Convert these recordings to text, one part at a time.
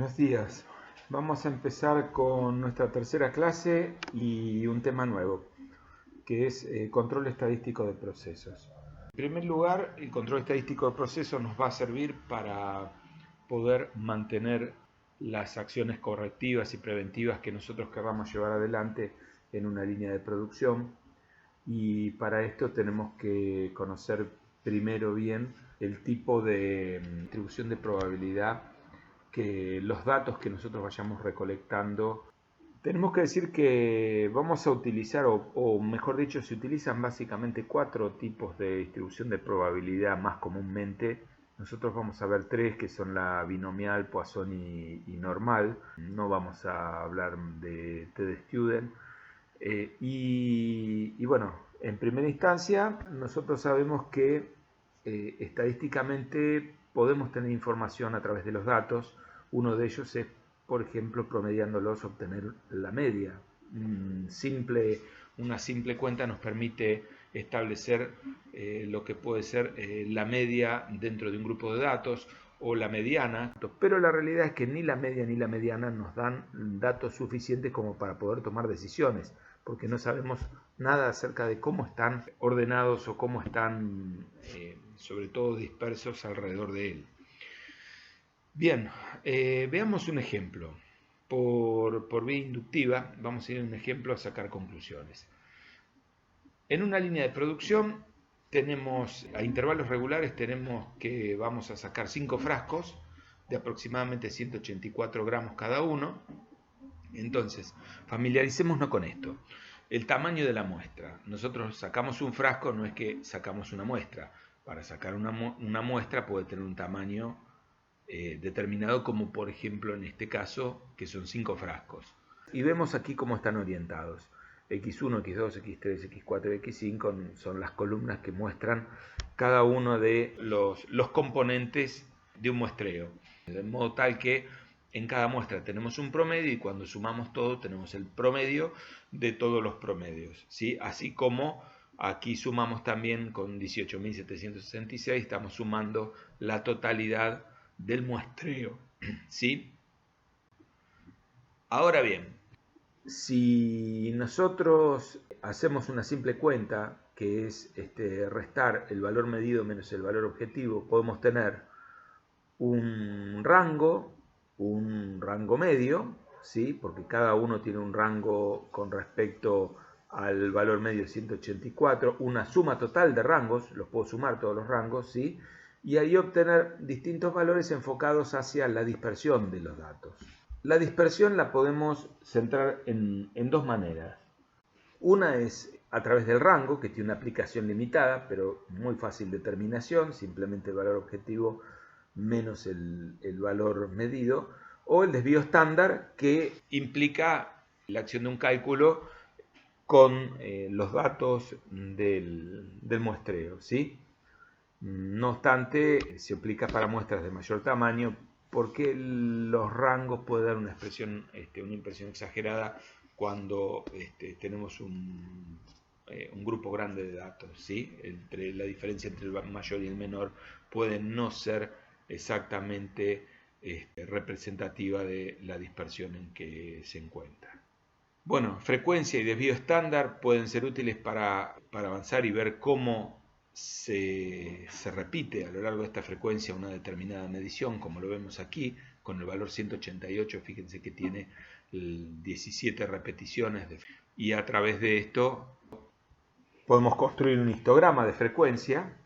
Buenos días. Vamos a empezar con nuestra tercera clase y un tema nuevo, que es control estadístico de procesos. En primer lugar, el control estadístico de procesos nos va a servir para poder mantener las acciones correctivas y preventivas que nosotros queramos llevar adelante en una línea de producción, y para esto tenemos que conocer primero bien el tipo de distribución de probabilidad que los datos que nosotros vayamos recolectando. Tenemos que decir que vamos a utilizar, o mejor dicho, se utilizan básicamente 4 tipos de distribución de probabilidad más comúnmente. Nosotros vamos a ver 3, que son la binomial, Poisson y normal. No vamos a hablar de T-de-Student. Y bueno, en primera instancia, nosotros sabemos que estadísticamente podemos tener información a través de los datos. Uno de ellos es, por ejemplo, promediándolos, obtener la media. Una simple cuenta nos permite establecer lo que puede ser la media dentro de un grupo de datos o la mediana, pero la realidad es que ni la media ni la mediana nos dan datos suficientes como para poder tomar decisiones, porque no sabemos nada acerca de cómo están ordenados o cómo están sobre todo dispersos alrededor de él. Bien, veamos un ejemplo. Por vía inductiva vamos a ir a un ejemplo a sacar conclusiones. En una línea de producción tenemos, a intervalos regulares, tenemos que vamos a sacar 5 frascos de aproximadamente 184 gramos cada uno. Entonces, familiaricémonos con esto. El tamaño de la muestra. Nosotros sacamos un frasco, no es que sacamos una muestra. Para sacar una muestra puede tener un tamaño determinado, como por ejemplo en este caso, que son 5 frascos. Y vemos aquí cómo están orientados. X1, X2, X3, X4 y X5 son las columnas que muestran cada uno de los componentes de un muestreo. De modo tal que en cada muestra tenemos un promedio y cuando sumamos todo tenemos el promedio de todos los promedios, ¿sí? Así como aquí sumamos también con 18.766, estamos sumando la totalidad del muestreo, ¿sí? Ahora bien, si nosotros hacemos una simple cuenta, que es restar el valor medido menos el valor objetivo, podemos tener un rango medio, ¿sí? Porque cada uno tiene un rango con respecto al valor medio 184, una suma total de rangos, los puedo sumar todos los rangos, ¿sí? Y ahí obtener distintos valores enfocados hacia la dispersión de los datos. La dispersión la podemos centrar en 2 maneras. Una es a través del rango, que tiene una aplicación limitada, pero muy fácil de determinación, simplemente el valor objetivo menos el valor medido, o el desvío estándar, que implica la acción de un cálculo con los datos del muestreo, ¿sí? No obstante, se aplica para muestras de mayor tamaño porque los rangos pueden dar una impresión exagerada cuando tenemos un grupo grande de datos, ¿sí? La diferencia entre el mayor y el menor puede no ser exactamente representativa de la dispersión en que se encuentra. Bueno, frecuencia y desvío estándar pueden ser útiles para avanzar y ver cómo se repite a lo largo de esta frecuencia una determinada medición, como lo vemos aquí, con el valor 188, fíjense que tiene 17 repeticiones, y a través de esto podemos construir un histograma de frecuencia.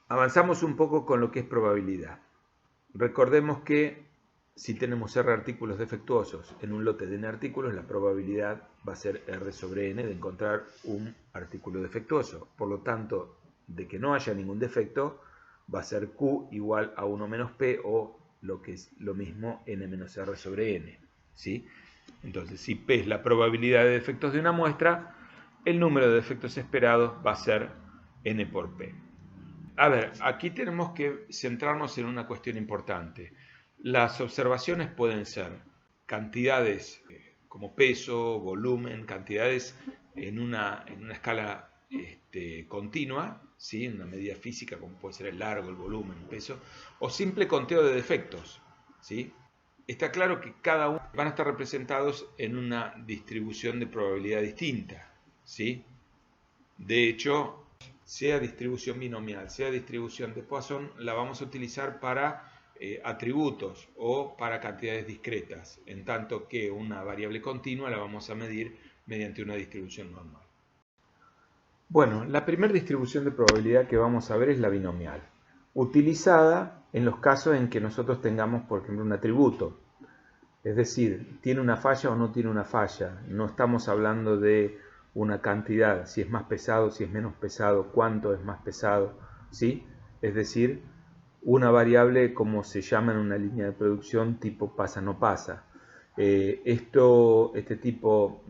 Avanzamos un poco con lo que es probabilidad. Recordemos que si tenemos R artículos defectuosos en un lote de N artículos, la probabilidad va a ser R sobre N de encontrar un artículo defectuoso. Por lo tanto, de que no haya ningún defecto, va a ser Q igual a 1 menos P, o lo que es lo mismo, N menos R sobre N, ¿sí? Entonces, si P es la probabilidad de defectos de una muestra, el número de defectos esperados va a ser N por P. A ver, aquí tenemos que centrarnos en una cuestión importante. Las observaciones pueden ser cantidades como peso, volumen, cantidades en una escala continua, ¿sí? Una medida física como puede ser el largo, el volumen, el peso, o simple conteo de defectos, ¿sí? Está claro que cada uno van a estar representados en una distribución de probabilidad distinta, ¿sí? De hecho, sea distribución binomial, sea distribución de Poisson, la vamos a utilizar para atributos o para cantidades discretas, en tanto que una variable continua la vamos a medir mediante una distribución normal. Bueno, la primera distribución de probabilidad que vamos a ver es la binomial, utilizada en los casos en que nosotros tengamos, por ejemplo, un atributo. Es decir, ¿tiene una falla o no tiene una falla? No estamos hablando de una cantidad, si es más pesado, si es menos pesado, cuánto es más pesado, ¿sí? Es decir, una variable como se llama en una línea de producción tipo pasa no pasa. Este tipo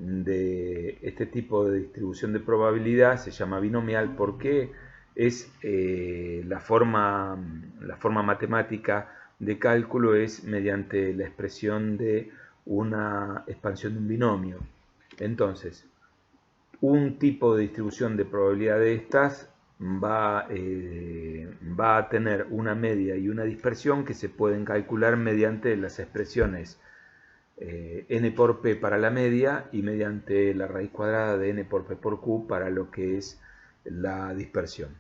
de distribución de probabilidad se llama binomial porque es la forma matemática de cálculo es mediante la expresión de una expansión de un binomio. Entonces, un tipo de distribución de probabilidad de estas va a tener una media y una dispersión que se pueden calcular mediante las expresiones n por p para la media y mediante la raíz cuadrada de n por p por q para lo que es la dispersión.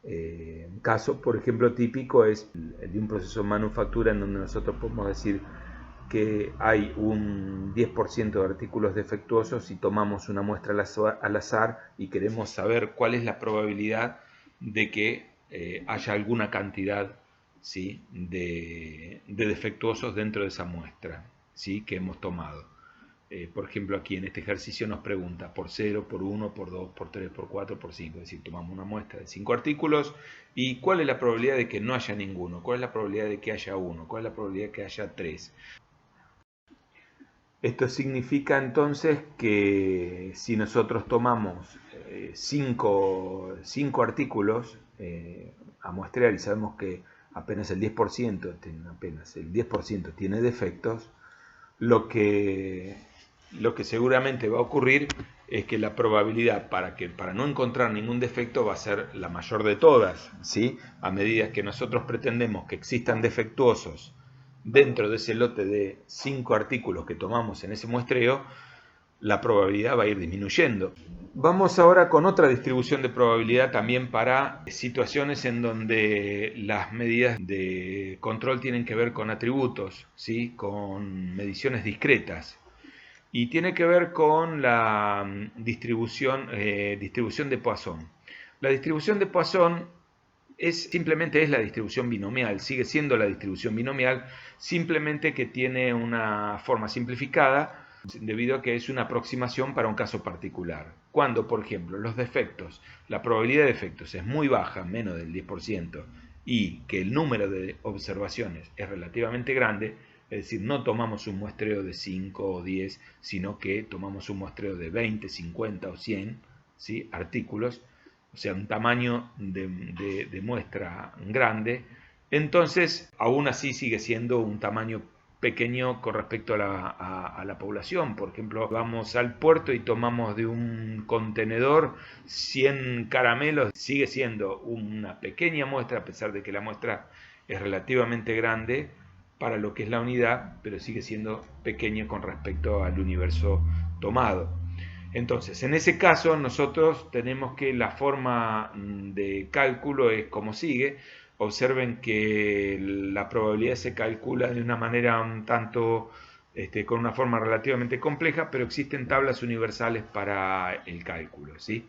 Un caso, por ejemplo, típico es el de un proceso de manufactura en donde nosotros podemos decir que hay un 10% de artículos defectuosos y tomamos una muestra al azar y queremos saber cuál es la probabilidad de que haya alguna cantidad, ¿sí?, de defectuosos dentro de esa muestra, ¿sí?, que hemos tomado. Por ejemplo, aquí en este ejercicio nos pregunta por 0, por 1, por 2, por 3, por 4, por 5. Es decir, tomamos una muestra de 5 artículos y ¿cuál es la probabilidad de que no haya ninguno? ¿Cuál es la probabilidad de que haya 1? ¿Cuál es la probabilidad de que haya 3? Esto significa entonces que si nosotros tomamos 5 artículos a muestrear y sabemos que apenas el 10% tiene defectos, lo que seguramente va a ocurrir es que la probabilidad para no encontrar ningún defecto va a ser la mayor de todas, ¿sí? A medida que nosotros pretendemos que existan defectuosos dentro de ese lote de 5 artículos que tomamos en ese muestreo, la probabilidad va a ir disminuyendo. Vamos ahora con otra distribución de probabilidad también para situaciones en donde las medidas de control tienen que ver con atributos, ¿sí?, con mediciones discretas. Y tiene que ver con la distribución de Poisson. La distribución de Poisson simplemente es la distribución binomial, sigue siendo la distribución binomial, simplemente que tiene una forma simplificada debido a que es una aproximación para un caso particular. Cuando, por ejemplo, los defectos, la probabilidad de defectos es muy baja, menos del 10%, y que el número de observaciones es relativamente grande, es decir, no tomamos un muestreo de 5 o 10, sino que tomamos un muestreo de 20, 50 o 100, ¿sí?, artículos, o sea, un tamaño de muestra grande, entonces aún así sigue siendo un tamaño pequeño con respecto a la población. Por ejemplo, vamos al puerto y tomamos de un contenedor 100 caramelos, sigue siendo una pequeña muestra, a pesar de que la muestra es relativamente grande para lo que es la unidad, pero sigue siendo pequeño con respecto al universo tomado. Entonces, en ese caso, nosotros tenemos que la forma de cálculo es como sigue. Observen que la probabilidad se calcula de una manera un tanto, con una forma relativamente compleja, pero existen tablas universales para el cálculo, ¿sí?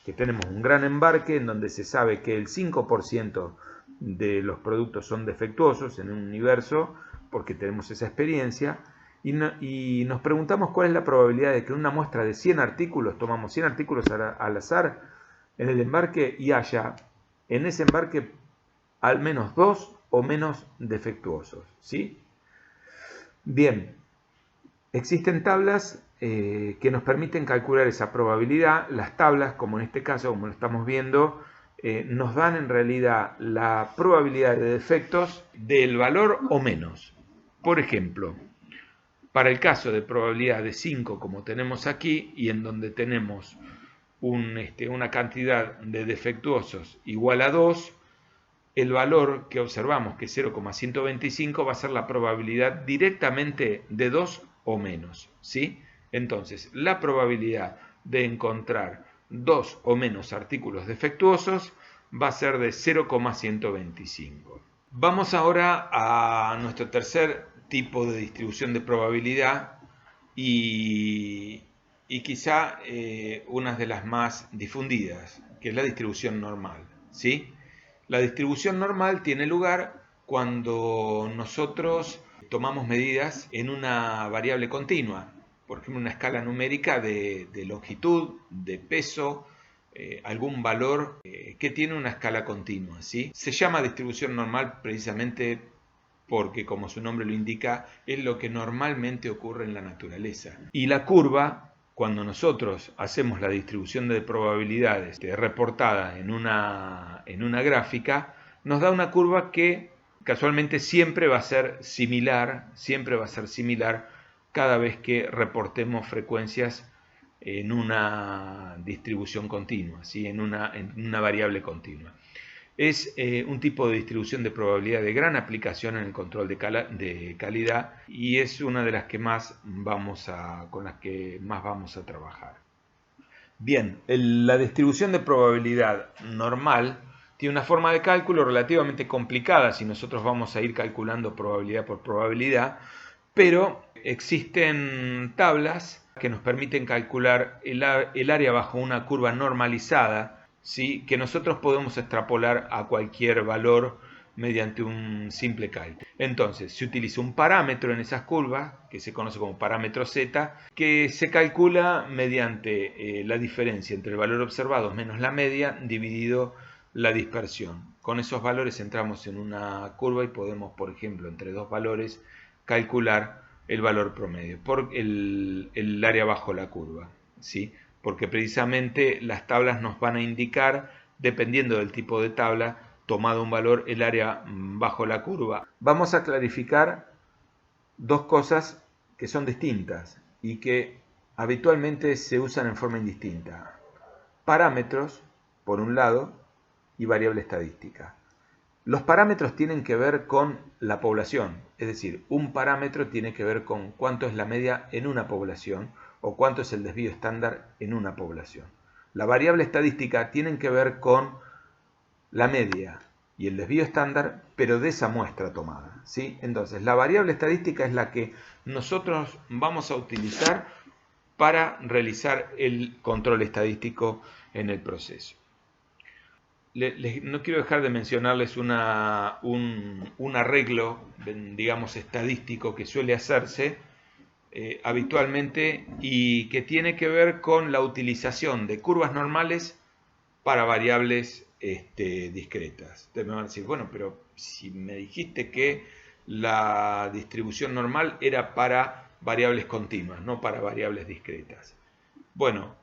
Que tenemos un gran embarque en donde se sabe que el 5% de los productos son defectuosos en un universo, porque tenemos esa experiencia, y nos preguntamos cuál es la probabilidad de que en una muestra de 100 artículos, tomamos 100 artículos al azar en el embarque y haya en ese embarque al menos 2 o menos defectuosos, ¿sí? Bien, existen tablas que nos permiten calcular esa probabilidad. Las tablas, como en este caso, como lo estamos viendo, nos dan en realidad la probabilidad de defectos del valor o menos. Por ejemplo, para el caso de probabilidad de 5, como tenemos aquí, y en donde tenemos una cantidad de defectuosos igual a 2, el valor que observamos, que es 0,125, va a ser la probabilidad directamente de 2 o menos, ¿sí? Entonces, la probabilidad de encontrar 2 o menos artículos defectuosos va a ser de 0,125. Vamos ahora a nuestro tercer tipo de distribución de probabilidad y quizá una de las más difundidas, que es la distribución normal, ¿sí? La distribución normal tiene lugar cuando nosotros tomamos medidas en una variable continua, por ejemplo, una escala numérica de longitud, de peso, algún valor que tiene una escala continua, ¿sí? Se llama distribución normal precisamente porque, como su nombre lo indica, es lo que normalmente ocurre en la naturaleza. Y la curva, cuando nosotros hacemos la distribución de probabilidades reportada en una gráfica, nos da una curva que casualmente siempre va a ser similar cada vez que reportemos frecuencias en una distribución continua, ¿sí? en una variable continua. Es un tipo de distribución de probabilidad de gran aplicación en el control de calidad y es una de las que con las que más vamos a trabajar. Bien, la distribución de probabilidad normal tiene una forma de cálculo relativamente complicada si nosotros vamos a ir calculando probabilidad por probabilidad, pero existen tablas que nos permiten calcular el área bajo una curva normalizada, ¿sí? Que nosotros podemos extrapolar a cualquier valor mediante un simple cálculo. Entonces, se utiliza un parámetro en esas curvas, que se conoce como parámetro Z, que se calcula mediante la diferencia entre el valor observado menos la media dividido la dispersión. Con esos valores entramos en una curva y podemos, por ejemplo, entre dos valores, calcular el valor promedio por el área bajo la curva, ¿sí? Porque precisamente las tablas nos van a indicar, dependiendo del tipo de tabla, tomado un valor, el área bajo la curva. Vamos a clarificar dos cosas que son distintas y que habitualmente se usan en forma indistinta. Parámetros, por un lado, y variable estadística. Los parámetros tienen que ver con la población, es decir, un parámetro tiene que ver con cuánto es la media en una población o cuánto es el desvío estándar en una población. La variable estadística tiene que ver con la media y el desvío estándar, pero de esa muestra tomada, ¿sí? Entonces, la variable estadística es la que nosotros vamos a utilizar para realizar el control estadístico en el proceso. No quiero dejar de mencionarles un arreglo, digamos, estadístico que suele hacerse habitualmente y que tiene que ver con la utilización de curvas normales para variables discretas. Ustedes me van a decir, bueno, pero si me dijiste que la distribución normal era para variables continuas, no para variables discretas. Bueno,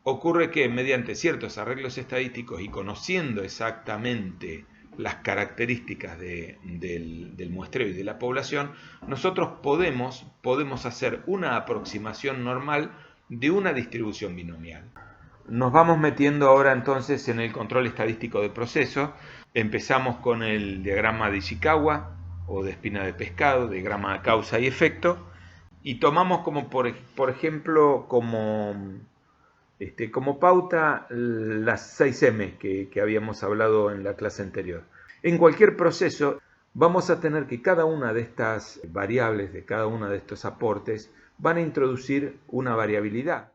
ocurre que mediante ciertos arreglos estadísticos y conociendo exactamente las características del muestreo y de la población, nosotros podemos hacer una aproximación normal de una distribución binomial. Nos vamos metiendo ahora entonces en el control estadístico de proceso. Empezamos con el diagrama de Ishikawa o de espina de pescado, diagrama de causa y efecto, y tomamos como por ejemplo como pauta las 6M que habíamos hablado en la clase anterior. En cualquier proceso vamos a tener que cada una de estas variables, de cada uno de estos aportes, van a introducir una variabilidad.